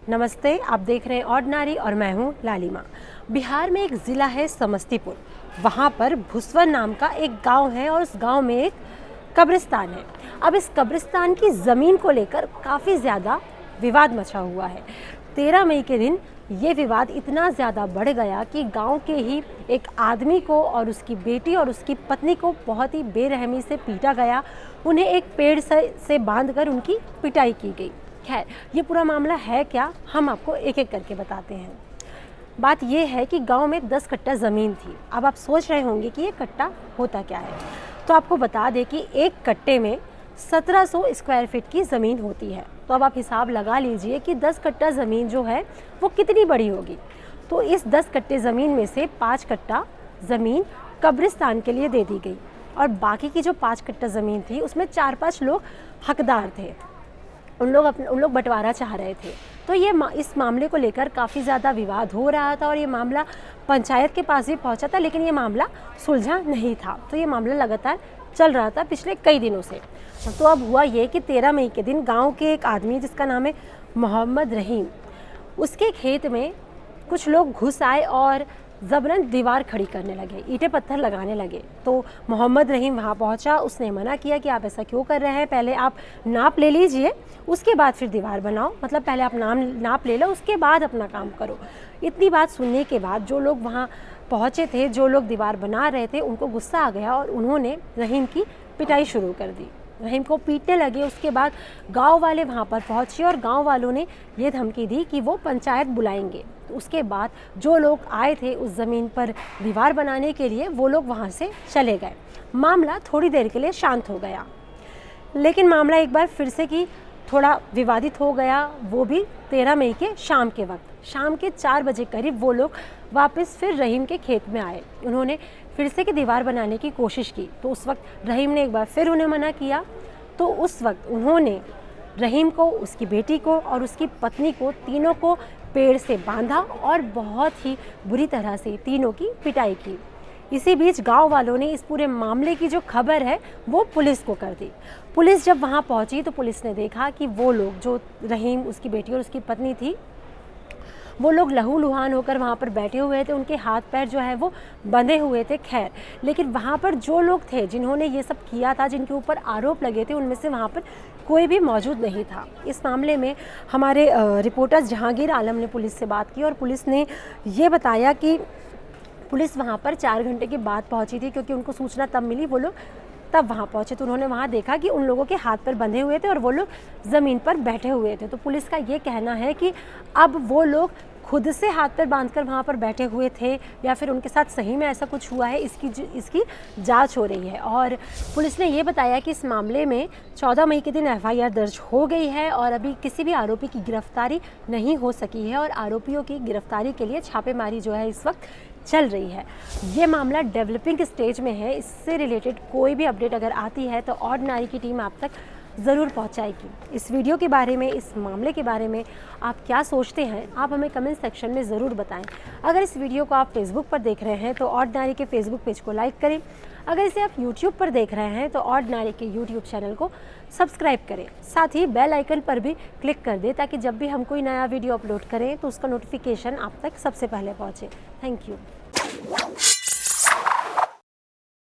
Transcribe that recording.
नमस्ते, आप देख रहे हैं ऑर्डिनरी और मैं हूं लालिमा। बिहार में एक ज़िला है समस्तीपुर, वहां पर भुसवर नाम का एक गांव है और उस गांव में एक कब्रिस्तान है। अब इस कब्रिस्तान की ज़मीन को लेकर काफ़ी ज़्यादा विवाद मचा हुआ है। 13 मई के दिन ये विवाद इतना ज़्यादा बढ़ गया कि गांव के ही एक आदमी को और उसकी बेटी और उसकी पत्नी को बहुत ही बेरहमी से पीटा गया। उन्हें एक पेड़ से बांधकर उनकी पिटाई की गई। खैर, ये पूरा मामला है क्या, हम आपको एक एक करके बताते हैं। बात ये है कि गांव में 10 कट्टा ज़मीन थी। अब आप सोच रहे होंगे कि ये कट्टा होता क्या है, तो आपको बता दें कि एक कट्टे में 1700 स्क्वायर फीट की ज़मीन होती है। तो अब आप हिसाब लगा लीजिए कि 10 कट्टा ज़मीन जो है वो कितनी बड़ी होगी। तो इस 10 कट्टे ज़मीन में से 5 कट्टा ज़मीन कब्रिस्तान के लिए दे दी गई और बाकी की जो 5 कट्टा ज़मीन थी उसमें 4-5 लोग हकदार थे। उन लोग बंटवारा चाह रहे थे। तो ये इस मामले को लेकर काफ़ी ज़्यादा विवाद हो रहा था और ये मामला पंचायत के पास भी पहुंचा था, लेकिन ये मामला सुलझा नहीं था। तो ये मामला लगातार चल रहा था पिछले कई दिनों से। तो अब हुआ ये कि 13 मई के दिन गांव के एक आदमी जिसका नाम है मोहम्मद रहीम, उसके खेत में कुछ लोग घुस आए और ज़बरन दीवार खड़ी करने लगे, ईंटें पत्थर लगाने लगे। तो मोहम्मद रहीम वहाँ पहुँचा, उसने मना किया कि आप ऐसा क्यों कर रहे हैं, पहले आप नाप ले लीजिए, उसके बाद फिर दीवार बनाओ। मतलब पहले आप नाप ले लो, उसके बाद अपना काम करो। इतनी बात सुनने के बाद जो लोग वहाँ पहुँचे थे, जो लोग दीवार बना रहे थे, उनको गुस्सा आ गया और उन्होंने रहीम की पिटाई शुरू कर दी। रहीम को पीटने लगे। उसके बाद गांव वाले वहां पर पहुंचे और गांव वालों ने ये धमकी दी कि वो पंचायत बुलाएंगे। तो उसके बाद जो लोग आए थे उस ज़मीन पर दीवार बनाने के लिए, वो लोग वहां से चले गए। मामला थोड़ी देर के लिए शांत हो गया, लेकिन मामला एक बार फिर से कि थोड़ा विवादित हो गया, वो भी 13 मई के शाम के वक्त। शाम के 4 बजे करीब वो लोग वापस फिर रहीम के खेत में आए। उन्होंने फिर से की दीवार बनाने की कोशिश की। तो उस वक्त रहीम ने एक बार फिर उन्हें मना किया। तो उस वक्त उन्होंने रहीम को, उसकी बेटी को और उसकी पत्नी को, तीनों को पेड़ से बांधा और बहुत ही बुरी तरह से तीनों की पिटाई की। इसी बीच गांव वालों ने इस पूरे मामले की जो खबर है वो पुलिस को कर दी। पुलिस जब वहां पहुंची तो पुलिस ने देखा कि वो लोग, जो रहीम, उसकी बेटी और उसकी पत्नी थी, वो लोग लहूलुहान होकर वहाँ पर बैठे हुए थे। उनके हाथ पैर जो है वो बंधे हुए थे। खैर, लेकिन वहाँ पर जो लोग थे जिन्होंने ये सब किया था, जिनके ऊपर आरोप लगे थे, उनमें से वहाँ पर कोई भी मौजूद नहीं था। इस मामले में हमारे रिपोर्टर जहांगीर आलम ने पुलिस से बात की और पुलिस ने ये बताया कि पुलिस वहाँ पर 4 घंटे के बाद पहुँची थी, क्योंकि उनको सूचना तब मिली। वो लोग तब वहाँ पहुँचे तो उन्होंने वहाँ देखा कि उन लोगों के हाथ पैर बंधे हुए थे और वो लोग ज़मीन पर बैठे हुए थे। तो पुलिस का ये कहना है कि अब वो लोग खुद से हाथ पैर बांधकर वहाँ पर बैठे हुए थे या फिर उनके साथ सही में ऐसा कुछ हुआ है, इसकी जांच हो रही है। और पुलिस ने ये बताया कि इस मामले में 14 मई के दिन FIR दर्ज हो गई है और अभी किसी भी आरोपी की गिरफ्तारी नहीं हो सकी है और आरोपियों की गिरफ्तारी के लिए छापेमारी जो है इस वक्त चल रही है। ये मामला डेवलपिंग स्टेज में है। इससे रिलेटेड कोई भी अपडेट अगर आती है तो ऑर्डिनरी की टीम आप तक ज़रूर पहुंचाएगी। इस वीडियो के बारे में, इस मामले के बारे में आप क्या सोचते हैं, आप हमें कमेंट सेक्शन में ज़रूर बताएं। अगर इस वीडियो को आप फेसबुक पर देख रहे हैं तो ऑर्डिनरी के फेसबुक पेज को लाइक करें। अगर इसे आप यूट्यूब पर देख रहे हैं तो ऑर्डिनरी के यूट्यूब चैनल को सब्सक्राइब करें। साथ ही बेल आइकन पर भी क्लिक कर दें ताकि जब भी हम कोई नया वीडियो अपलोड करें तो उसका नोटिफिकेशन आप तक सबसे पहले पहुँचे। Thank you.